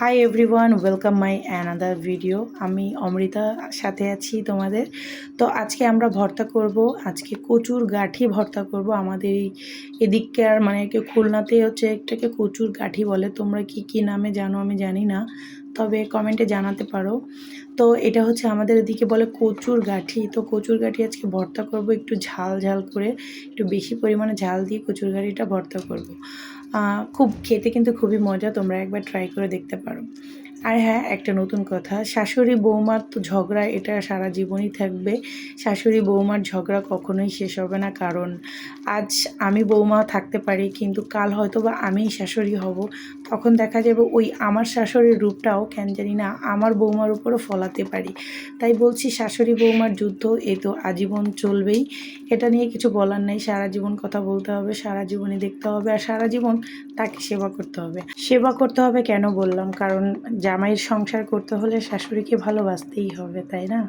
Hi everyone, welcome my another video. আমি অমৃতা সাথে আছি তোমাদের। তো আজকে আমরা ভর্তা করব, আজকে কচুর গাঁঠি ভর্তা করব। আমাদের এদিককার মানে কেউ খুলনাতে হচ্ছে একটাকে কচুর গাঁঠি বলে, তোমরা কি কি নামে জানো আমি জানি না, তবে কমেন্টে জানাতে পারো। তো এটা হচ্ছে আমাদের এদিকে বলে কচুর গাঁঠি। তো কচুর গাঁঠি আজকে ভর্তা করব একটু ঝাল ঝাল করে, একটু বেশি পরিমাণে ঝাল দিয়ে কচুর গাঁঠিটা ভর্তা করব। খুব খেতে কিন্তু খুবই মজা, তোমরা একবার ট্রাই করে দেখতে পারো। আর হ্যাঁ, একটা নতুন কথা, শাশুড়ি বৌমার তো ঝগড়া এটা সারা জীবনই থাকবে। শাশুড়ি বৌমার ঝগড়া কখনোই শেষ হবে না, কারণ আজ আমি বৌমা থাকতে পারি, কিন্তু কাল হয়তো বা আমিই শাশুড়ি হব। তখন দেখা যাবে ওই আমার শাশুড়ির রূপটাও কেন জানি না আমার বৌমার উপরও ফলাতে পারি। তাই বলছি, শাশুড়ি বৌমার যুদ্ধ এ তো আজীবন চলবেই। এটা নিয়ে কিছু বলার নেই, সারা জীবন কথা বলতে হবে, সারা জীবনই দেখতে হবে, আর সারা জীবন তাকে সেবা করতে হবে। সেবা করতে হবে কেন বললাম, কারণ জামাইয়ের সংসার করতে হলে শাশুড়িকে ভালোবাসতেই হবে, তাই না?